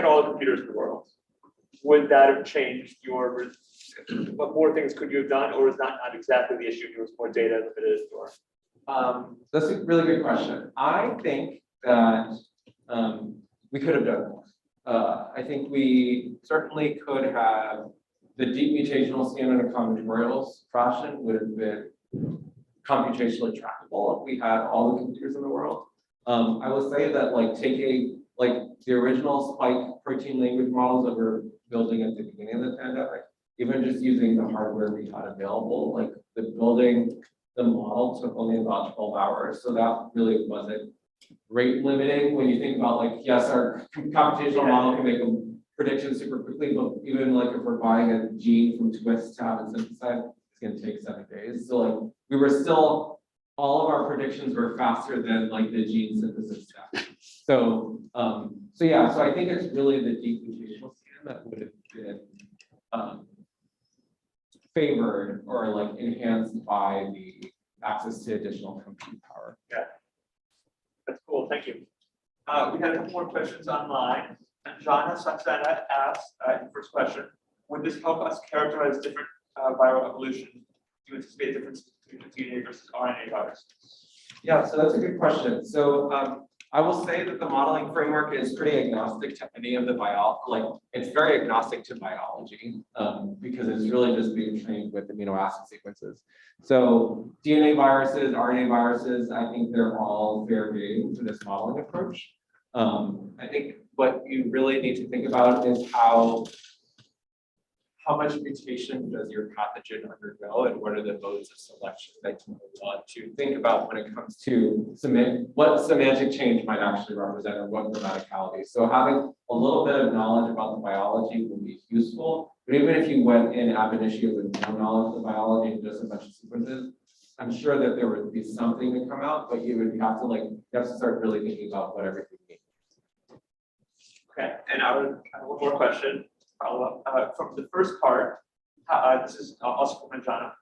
all the computers in the world, would that have changed your what more things could you have done, or is that not exactly the issue? There was more data limited, or That's a really good question. I think that we could have done more. I think we certainly could have, the deep mutational standard of combinatorial fraction would have been computationally tractable if we had all the computers in the world. I will say that like the original spike protein language models that we're building at the beginning of the pandemic, even just using the hardware we had available, like the building the model took only about 12 hours. So that really wasn't rate limiting when you think about like, yes, our computational model can make a prediction super quickly, but even like if we're buying a gene from Twist to have it synthesized, it's going to take 7 days. So like we were still, all of our predictions were faster than like the gene synthesis step. So, so I think it's really the deep mutational scan that would have been favored or like enhanced by the access to additional compute power. yeah, that's cool. Thank you. We had a couple more questions online. And Jana Saxena asked, first question, would this help us characterize different viral evolution? Do you anticipate differences between DNA versus RNA viruses? Yeah, so that's a good question. So I will say that the modeling framework is pretty agnostic to any of the it's very agnostic to biology because it's really just being trained with amino acid sequences. So DNA viruses, RNA viruses, I think they're all fair game for this modeling approach. I think what you really need to think about is how much mutation does your pathogen undergo and what are the modes of selection that you want to think about when it comes to what semantic change might actually represent or what grammaticality. So having a little bit of knowledge about the biology will be useful, but even if you went in ab initio with no knowledge of the biology and just a bunch of sequences, I'm sure that there would be something to come out, but you have to start really thinking about what everything means. Okay, and I would have one more question. From the first part, this is also from Jana.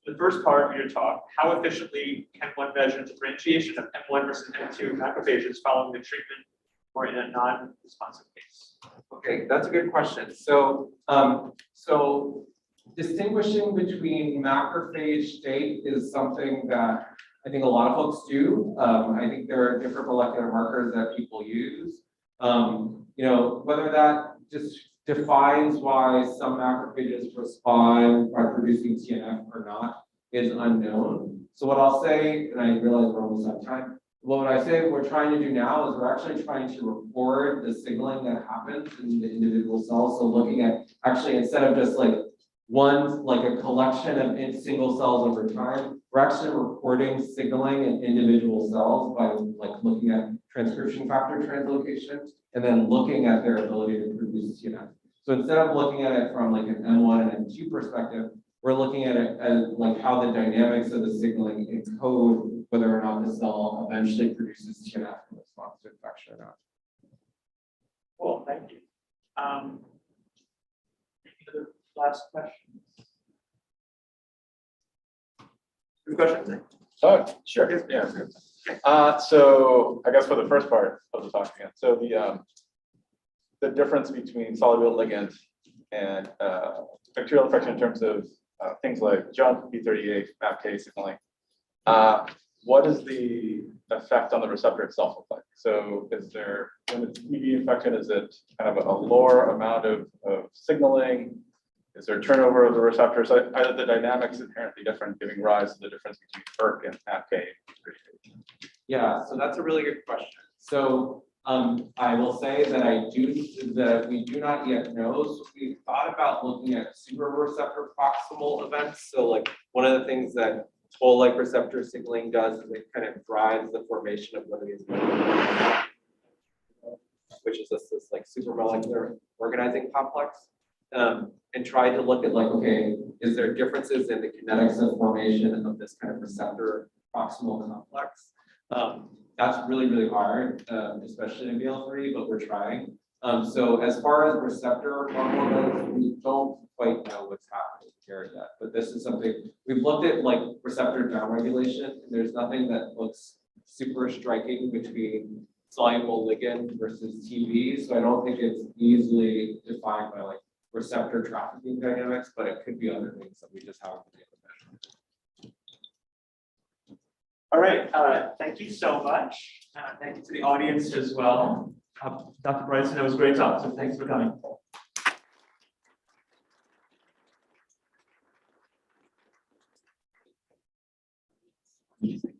The first part of your talk, how efficiently can one measure differentiation of M1 versus M2 macrophages following the treatment or in a non-responsive case? Okay, that's a good question. So, distinguishing between macrophage state is something that I think a lot of folks do. I think there are different molecular markers that people use. Whether that just defines why some macrophages respond by producing TNF or not is unknown. So what I'll say, and I realize we're almost out of time, what I say we're trying to do now is we're actually trying to record the signaling that happens in the individual cells. So looking at actually instead of just like a collection of single cells over time, we're actually recording signaling in individual cells by like looking at transcription factor translocation and then looking at their ability to produce TNF. So instead of looking at it from like an M1 and M2 perspective, we're looking at it as like how the dynamics of the signaling encode whether or not the cell eventually produces TNF in response to infection or not. Cool, thank you. Any other last questions? Good question. Oh, sure. Yeah. So I guess for the first part of the talk again, so the difference between soluble ligand and bacterial infection in terms of things like junk, P38, MAPK signaling. What is the effect on the receptor itself look like? So is there, when it's EV infection, is it kind of a lower amount of signaling? Is there turnover of the receptor? So are the dynamics inherently different, giving rise to the difference between ERK and MAPK? Yeah, so that's a really good question. So I will say that we do not yet know. So we've thought about looking at super receptor proximal events. So like one of the things that toll-like receptor signaling does is it kind of drives the formation of one of these, which is this like supramolecular organizing complex, and try to look at like, okay, is there differences in the kinetics of formation of this kind of receptor proximal complex? That's really, really hard, especially in BL3, but we're trying. So as far as receptor hormone, we don't quite know what's happening here yet, but this is something we've looked at, like receptor downregulation, and there's nothing that looks super striking between soluble ligand versus TV. So I don't think it's easily defined by like receptor trafficking dynamics, but it could be other things that we just haven't been able to measure. All right, thank you so much. Thank you to the audience as well. Dr. Bryson, it was a great talk, so thanks for coming. Easy.